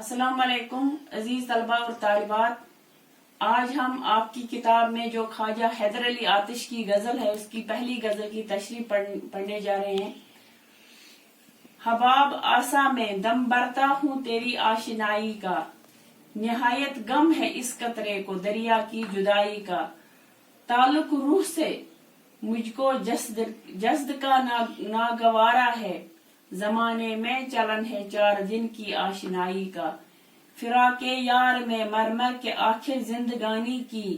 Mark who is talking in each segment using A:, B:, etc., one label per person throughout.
A: अस्सलाम वालेकुम अजीज तलबा और तालिबात। आज हम आपकी किताब में जो ख्वाजा हैदर अली आतिश की गजल है उसकी पहली गजल की तशरीह पढ़ने जा रहे हैं। हबाब आसा में दम भरता हूँ तेरी आशिनाई का, निहायत गम है इस कतरे को दरिया की जुदाई का। ताल्लुक रूह से मुझको जस्द का नागवारा है, जमाने में चलन है 4 दिन की आशिनाई का। फिराके यार में मरमर के आखिर जिंदगानी की,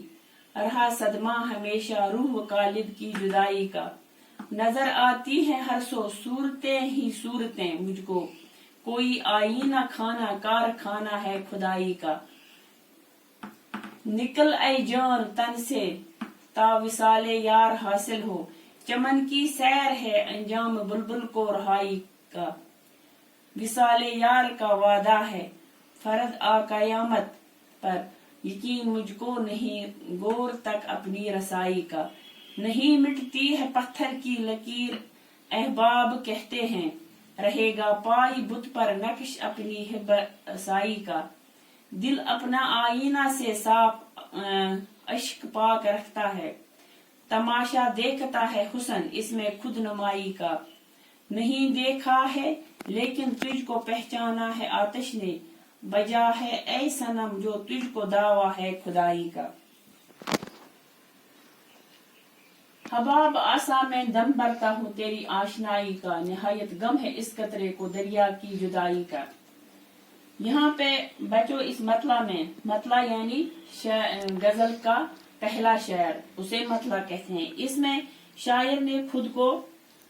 A: रहा सदमा हमेशा रूह कालिब की जुदाई का। नजर आती है हर सो सूरतें ही सूरतें मुझको, कोई आईना खाना कारखाना है खुदाई का। निकल ऐ जान तन से ता विसाले यार हासिल हो, चमन की सैर है अंजाम बुलबुल को रहाई का। विसाले यार का वादा है फर्ज आ कयामत पर, यकीन मुझको नहीं गौर तक अपनी रसाई का। नहीं मिटती है पत्थर की लकीर अहबाब कहते हैं, रहेगा पाई बुत पर नक्श अपनी है बसाई का। दिल अपना आईना से साफ अश्क पाक रखता है, तमाशा देखता है हुस्न इसमें खुद नुमाई का। नहीं देखा है लेकिन तुझको पहचाना है आतिश ने, बजा है ऐ सनम जो तुझको दावा है खुदाई का। हबाब आसा में दम भरता हूँ तेरी आशनाई का, निहायत गम है इस कतरे को दरिया की जुदाई का। यहाँ पे बच्चों इस मतला में, मतला यानी गजल का पहला शेर, उसे मतला कहते हैं। इसमें शायर ने खुद को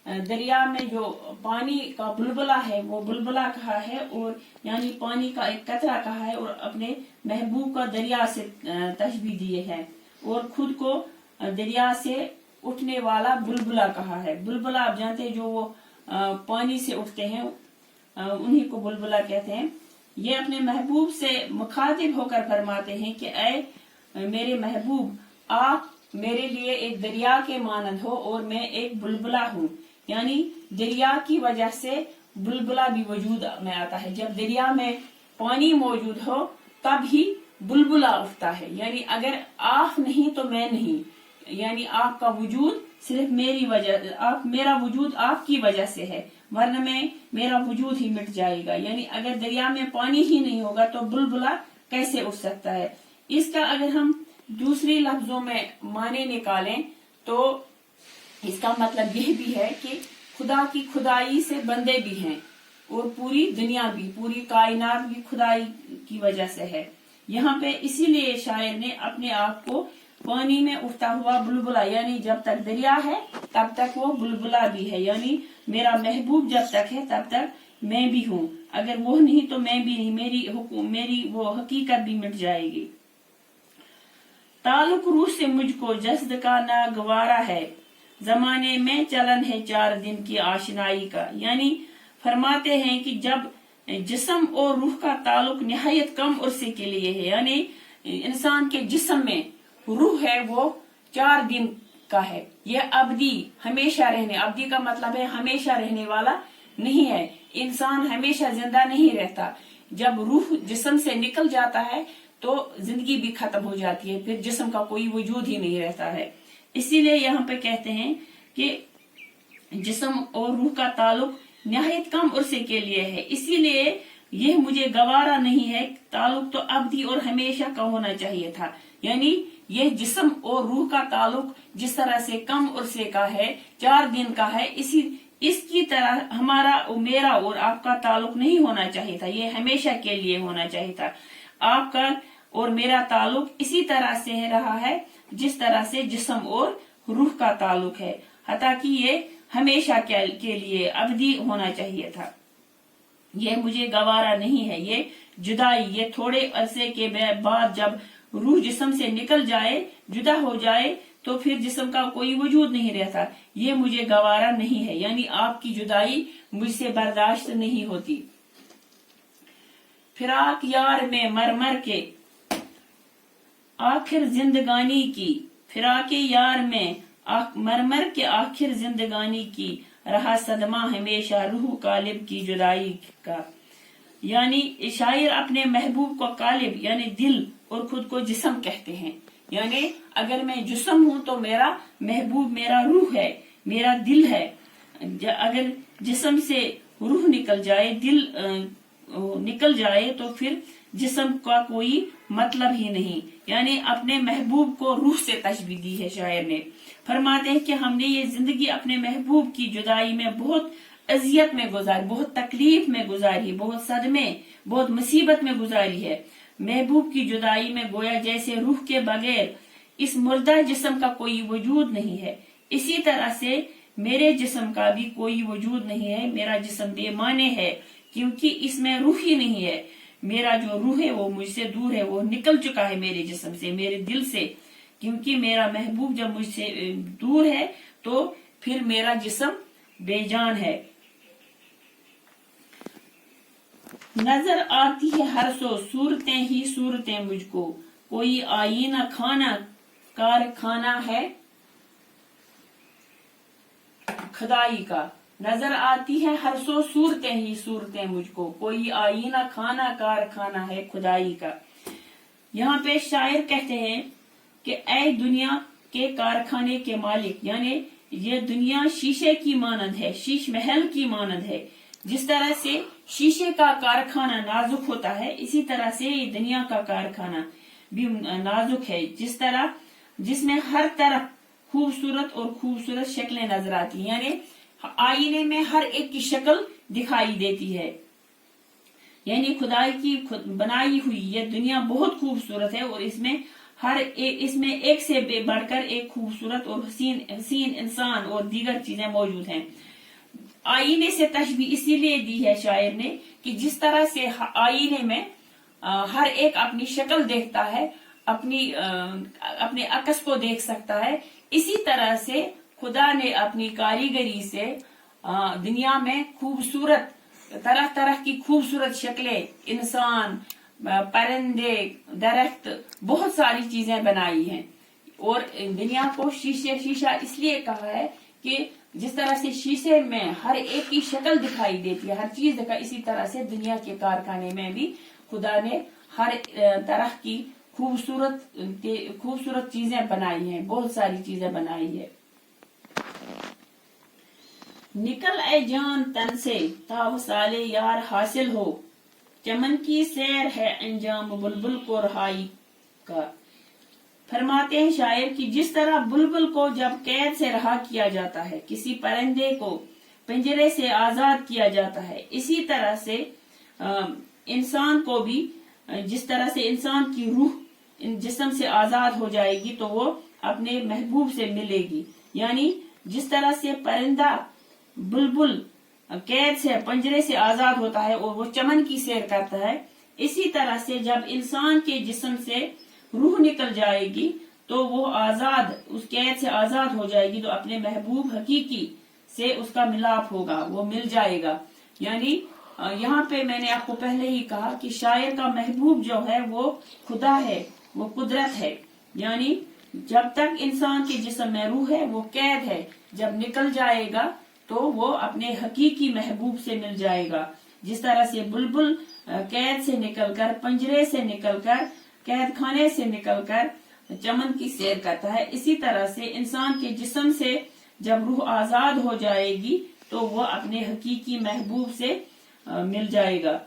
A: दरिया में जो पानी का बुलबुला है वो बुलबुला कहा है, और यानी पानी का एक कतरा कहा है, और अपने महबूब का दरिया से तशबीह दिए है, और खुद को दरिया से उठने वाला बुलबुला कहा है। बुलबुला आप जानते हैं जो वो पानी से उठते हैं, उन्हीं को बुलबुला कहते हैं। ये अपने महबूब से मुखातिब होकर फरमाते हैं कि ऐ मेरे महबूब, आप मेरे लिए एक दरिया के मानंद हो और मैं एक बुलबुला हूँ। यानी दरिया की वजह से बुलबुला भी वजूद में आता है। जब दरिया में पानी मौजूद हो तब ही बुलबुला उठता है। यानी अगर आप नहीं तो मैं नहीं, यानी आपका वजूद सिर्फ मेरी वजह, आप मेरा वजूद आपकी वजह से है, वरना मेरा वजूद ही मिट जाएगा। यानी अगर दरिया में पानी ही नहीं होगा तो बुलबुला कैसे उठ सकता है। इसका अगर हम दूसरी लफ्जों में माने निकालें तो इसका मतलब यह भी है कि खुदा की खुदाई से बंदे भी हैं, और पूरी दुनिया भी, पूरी कायनात भी खुदाई की वजह से है। यहाँ पे इसीलिए शायर ने अपने आप को पानी में उठता हुआ बुलबुला, यानी जब तक दरिया है तब तक वो बुलबुला भी है। यानी मेरा महबूब जब तक है तब तक मैं भी हूँ, अगर वो नहीं तो मैं भी नहीं, मेरी वो हकीकत भी मिट जाएगी। ताल्लुक रूह से मुझको जस्द का नागवारा है, जमाने में चलन है 4 दिन की आशनाई का। यानी फरमाते हैं कि जब जिस्म और रूह का ताल्लुक निहायत कम उर्से के लिए है, यानी इंसान के जिस्म में रूह है वो 4 दिन का है। यह अब्दी हमेशा रहने, अब्दी का मतलब है हमेशा रहने वाला नहीं है। इंसान हमेशा जिंदा नहीं रहता। जब रूह जिस्म से निकल जाता है तो जिंदगी भी खत्म हो जाती है, फिर जिस्म का कोई वजूद ही नहीं रहता है। इसीलिए यहाँ पे कहते हैं कि जिस्म और रूह का ताल्लुक निहायत कम उर्से के लिए है, इसीलिए यह मुझे गवारा नहीं है। ताल्लुक तो अब्दी और हमेशा का होना चाहिए था। यानी यह जिस्म और रूह का ताल्लुक जिस तरह से कम उर्से का है, 4 दिन का है, इसकी तरह हमारा, मेरा और आपका ताल्लुक नहीं होना चाहिए था। ये हमेशा के लिए होना चाहिए था। आपका और मेरा ताल्लुक इसी तरह से रहा है जिस तरह से जिस्म और रूह का ताल्लुक है, हालांकि ये हमेशा के लिए अवधि होना चाहिए था। ये मुझे गवारा नहीं है, ये जुदाई, ये थोड़े अरसे के बाद जब रूह जिस्म से निकल जाए, जुदा हो जाए, तो फिर जिस्म का कोई वजूद नहीं रहता। ये मुझे गवारा नहीं है, यानी आपकी जुदाई मुझसे बर्दाश्त नहीं होती। फिराक यार में मरमर के आखिर जिंदगानी की, फिराके यार में मरमर के आखिर जिंदगानी की, रहा सदमा हमेशा रूह कालिब की जुदाई का। यानी शायर अपने महबूब को कालिब यानी दिल और खुद को जिस्म कहते हैं। यानी अगर मैं जिस्म हूँ तो मेरा महबूब मेरा रूह है, मेरा दिल है। अगर जिस्म से रूह निकल जाए, दिल निकल जाए तो फिर जिस्म का कोई मतलब ही नहीं। यानी अपने महबूब को रूह से तशबीह दी है शायर ने। फरमाते हैं कि हमने ये जिंदगी अपने महबूब की जुदाई में बहुत अजियत में गुजारी, बहुत तकलीफ में गुजारी, बहुत सदमे, बहुत मुसीबत में गुजारी है। महबूब की जुदाई में गोया जैसे रूह के बगैर इस मुर्दा जिस्म का कोई वजूद नहीं है, इसी तरह से मेरे जिस्म का भी कोई वजूद नहीं है। मेरा जिस्म बेमाने है क्योंकि इसमें रूह ही नहीं है। मेरा जो रूह है वो मुझसे दूर है, वो निकल चुका है मेरे जिस्म से, मेरे दिल से, क्योंकि मेरा महबूब जब मुझसे दूर है तो फिर मेरा जिस्म बेजान है। नजर आती है हर सो सूरतें ही सूरतें मुझको, कोई आईना खाना कारखाना है खुदाई का। नजर आती है हर सो सूरतें ही सूरतें मुझको, कोई आईना खाना कारखाना है खुदाई का। यहाँ पे शायर कहते हैं कि ऐ दुनिया के कारखाने के मालिक, यानी ये दुनिया शीशे की मानंद है, शीश महल की मानंद है। जिस तरह से शीशे का कारखाना नाजुक होता है, इसी तरह से ये दुनिया का कारखाना भी नाजुक है। जिसमें हर तरफ खूबसूरत और खूबसूरत शक्लें नजर आती हैं, यानी आईने में हर एक की शक्ल दिखाई देती है। यानी खुदाई की बनाई हुई ये दुनिया बहुत खूबसूरत है और इसमें एक से बढ़कर एक खूबसूरत और हसीन इंसान और दीगर चीजें मौजूद हैं। आईने से तशबीह इसीलिए दी है शायर ने कि जिस तरह से आईने में हर एक अपनी शक्ल देखता है, अपने अक्स को देख सकता है, इसी तरह से खुदा ने अपनी कारीगरी से दुनिया में खूबसूरत तरह तरह की खूबसूरत शक्लें, इंसान, परिंदे, दरख्त, बहुत सारी चीजें बनाई हैं। और दुनिया को शीशा इसलिए कहा है कि जिस तरह से शीशे में हर एक की शक्ल दिखाई देती है, हर चीज दिखाई, इसी तरह से दुनिया के कारखाने में भी खुदा ने हर तरह की खूबसूरत चीजें बनाई हैं, बहुत सारी चीजें बनाई है। निकल ए जान तन से ताव साले यार हासिल हो, चमन की सैर है अंजाम बुलबुल को रहाई का। फरमाते हैं शायर कि जिस तरह बुलबुल को जब कैद से रहा किया जाता है, किसी परिंदे को पिंजरे से आजाद किया जाता है, इसी तरह से इंसान को भी, जिस तरह से इंसान की रूह जिस्म से आजाद हो जाएगी तो वो अपने महबूब से मिलेगी। यानी जिस तरह से परिंदा बुलबुल कैद से पंजरे से आजाद होता है और वो चमन की सैर करता है, इसी तरह से जब इंसान के जिस्म से रूह निकल जाएगी तो वो आजाद, उस कैद से आजाद हो जाएगी तो अपने महबूब हकीकी से उसका मिलाप होगा, वो मिल जाएगा। यानी यहाँ पे मैंने आपको पहले ही कहा कि शायर का महबूब जो है वो खुदा है, वो कुदरत है। यानी जब तक इंसान के जिस्म में रूह है वो कैद है, जब निकल जाएगा तो वो अपने हकीकी महबूब से मिल जाएगा। जिस तरह से बुलबुल कैद से निकलकर, पंजरे से निकलकर, कैद खाने से निकलकर चमन की सैर करता है, इसी तरह से इंसान के जिस्म से जब रूह आजाद हो जाएगी तो वो अपने हकीकी महबूब से मिलेगा,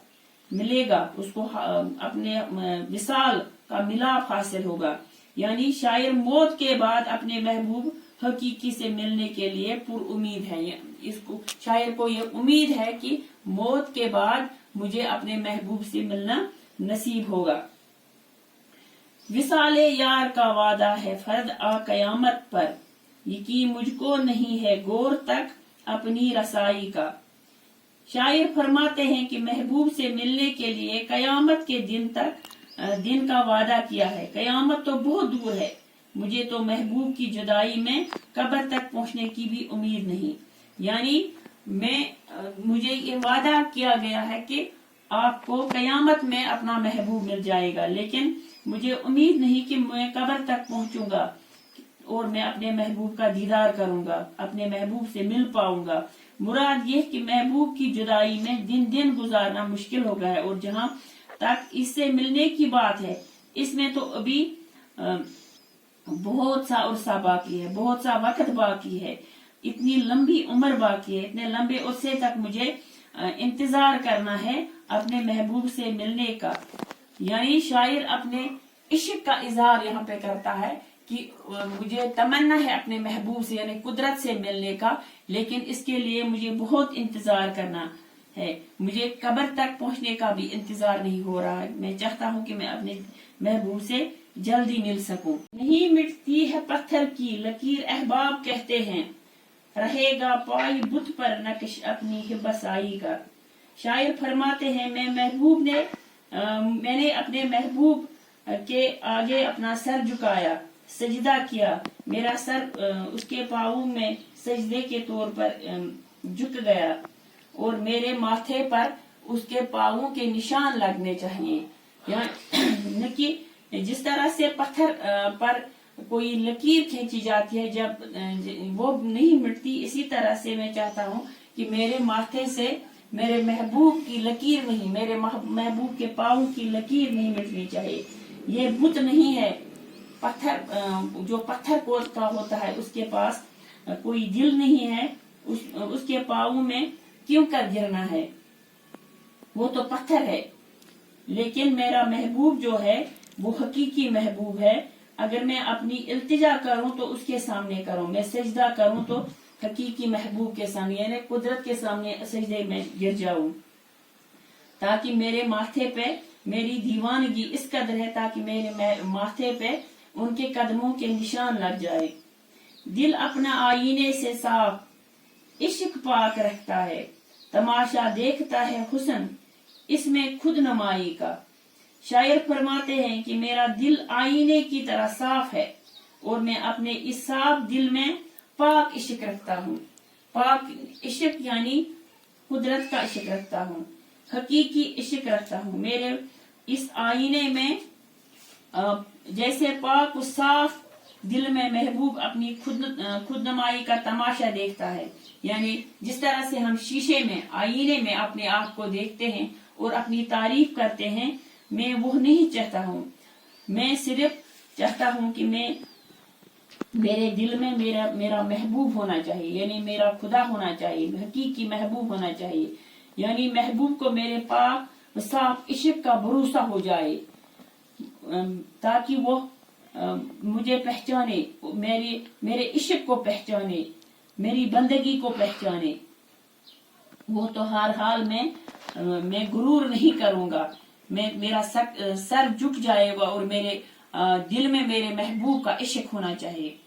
A: उसको अपने विसाल का मिलाप हासिल होगा। यानी शायर मौत के बाद अपने महबूब हकीकी से मिलने के लिए पुरउम्मीद है। इसको शायर को ये उम्मीद है कि मौत के बाद मुझे अपने महबूब से मिलना नसीब होगा। विसाले यार का वादा है फर्द आ कयामत पर, यकीन मुझको नहीं है गौर तक अपनी रसाई का। शायर फरमाते हैं कि महबूब से मिलने के लिए कयामत के दिन का वादा किया है। कयामत तो बहुत दूर है, मुझे तो महबूब की जुदाई में कब्र तक पहुंचने की भी उम्मीद नहीं। यानी मुझे ये वादा किया गया है कि आपको कयामत में अपना महबूब मिल जाएगा, लेकिन मुझे उम्मीद नहीं कि मैं कब्र तक पहुंचूंगा और मैं अपने महबूब का दीदार करूंगा, अपने महबूब से मिल पाऊंगा। मुराद ये कि महबूब की जुदाई में दिन दिन गुजारना मुश्किल हो गया है, और जहाँ तक इससे मिलने की बात है, इसमें तो अभी बहुत सा उर्सा बाकी है, बहुत सा वक्त बाकी है, इतनी लंबी उम्र बाकी है, इतने लंबे उर्से तक मुझे इंतजार करना है अपने महबूब से मिलने का। यानी शायर अपने इश्क का इजहार यहाँ पे करता है कि मुझे तमन्ना है अपने महबूब से यानी कुदरत से मिलने का, लेकिन इसके लिए मुझे बहुत इंतजार करना है, मुझे कब्र तक पहुंचने का भी इंतजार नहीं हो रहा है। मैं चाहता हूँ कि मैं अपने महबूब से जल्दी मिल सकूं। नहीं मिटती है पत्थर की लकीर अहबाब कहते हैं, रहेगा पाई बुत पर नक्श अपनी हिब्बसाई का। शायर फरमाते हैं मैंने अपने महबूब के आगे अपना सर झुकाया, सजदा किया, मेरा सर उसके पाँव में सजदे के तौर पर झुक गया, और मेरे माथे पर उसके पाँवों के निशान लगने चाहिए। न कि जिस तरह से पत्थर पर कोई लकीर खींची जाती है जब वो नहीं मिटती, इसी तरह से मैं चाहता हूँ कि मेरे माथे से मेरे महबूब की लकीर नहीं, मेरे महबूब के पाँव की लकीर नहीं मिटनी चाहिए। ये बुत नहीं है, पत्थर जो पत्थर का होता है उसके पास कोई दिल नहीं है, उसके पाँव में क्यों कर गिरना है, वो तो पत्थर है। लेकिन मेरा महबूब जो है वो हकीकी महबूब है। अगर मैं अपनी इल्तिजा करूं तो उसके सामने करूं, मैं सजदा करूं तो हकीकी महबूब के सामने यानी कुदरत के सामने सजदे में गिर जाऊं, ताकि मेरे माथे पे मेरी दीवानगी इस कदर है ताकि मेरे माथे पे उनके कदमों के निशान लग जाए। दिल अपना आईने से साफ इश्क पाक रखता है, तमाशा देखता है हुस्न इसमें खुद नमाई का। शायर फरमाते हैं कि मेरा दिल आईने की तरह साफ है और मैं अपने इस साफ दिल में पाक इश्क रखता हूँ। पाक इश्क यानी कुदरत का इश्क रखता हूँ, हकीकी इश्क रखता हूँ। मेरे इस आईने में जैसे पाक साफ दिल में महबूब अपनी खुद नमाई का तमाशा देखता है, यानी जिस तरह से हम शीशे में आईने में अपने आप को देखते हैं और अपनी तारीफ करते हैं, मैं वो नहीं चाहता हूँ। मैं सिर्फ चाहता हूँ कि मेरे दिल में मेरा महबूब होना चाहिए, यानी मेरा खुदा होना चाहिए, हकीकी महबूब होना चाहिए। यानी महबूब को मेरे पाक साफ इश्क का भरोसा हो जाए, ताकि वो मुझे पहचाने, मेरे इश्क को पहचाने, मेरी बंदगी को पहचाने। वो तो हर हाल में मैं गुरूर नहीं करूंगा, मेरा सर झुक जाएगा और मेरे दिल में मेरे महबूब का इश्क होना चाहिए।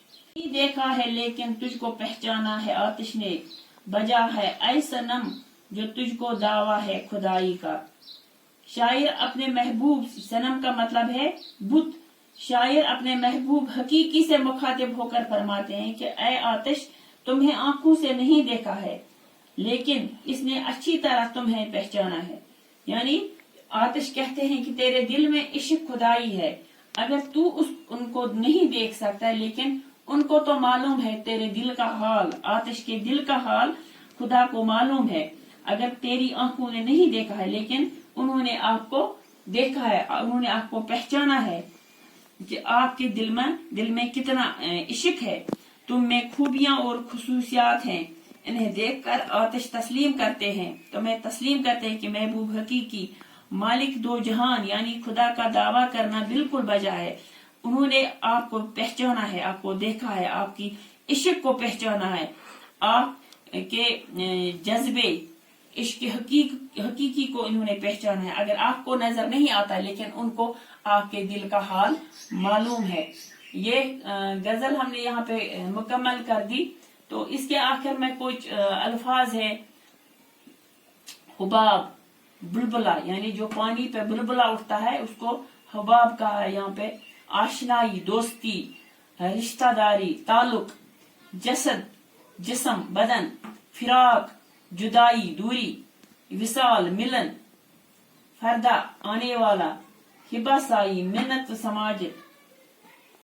A: देखा है लेकिन तुझको पहचाना है आतिश ने, बजा है ऐ सनम जो तुझको दावा है खुदाई का। शायर अपने महबूब, सनम का मतलब है बुत, शायर अपने महबूब हकीकी से मुखातिब होकर फरमाते हैं कि ऐ आतिश, तुम्हें आंखों से नहीं देखा है लेकिन इसने अच्छी तरह तुम्हें पहचाना है। यानी आतिश कहते हैं कि तेरे दिल में इश्क खुदाई है, अगर तू उनको नहीं देख सकता लेकिन उनको तो मालूम है तेरे दिल का हाल, आतिश के दिल का हाल खुदा को मालूम है। अगर तेरी आंखों ने नहीं देखा है लेकिन उन्होंने आपको देखा है, उन्होंने आपको पहचाना है कि आपके दिल में कितना इश्क है, तुम में खूबियां और खुसूसियात हैं। इन्हें देखकर आतिश तस्लीम करते हैं, तो मैं तस्लीम करते हैं कि महबूब हकीकी मालिक दो जहान यानी खुदा का दावा करना बिल्कुल बजा है। उन्होंने आपको पहचाना है, आपको देखा है, आपकी इश्क को पहचाना है, आपके जज्बे इश्क हकीकी को इन्होंने पहचाना है। अगर आपको नजर नहीं आता लेकिन उनको आपके दिल का हाल मालूम है। ये गजल हमने यहाँ पे मुकम्मल कर दी। तो इसके आखिर में कुछ अल्फाज है, हुबाब, बुलबुला, यानी जो पानी पे बुलबुला उठता है उसको हुबाब कहा है। यहाँ पे आशनाई, दोस्ती, रिश्तेदारी, ताल्लुक, जसद, जिस्म, बदन, फिराक, जुदाई, दूरी, विसाल, मिलन, फरदा, आने वाला, हिबासाई, मिन्नत, समाज,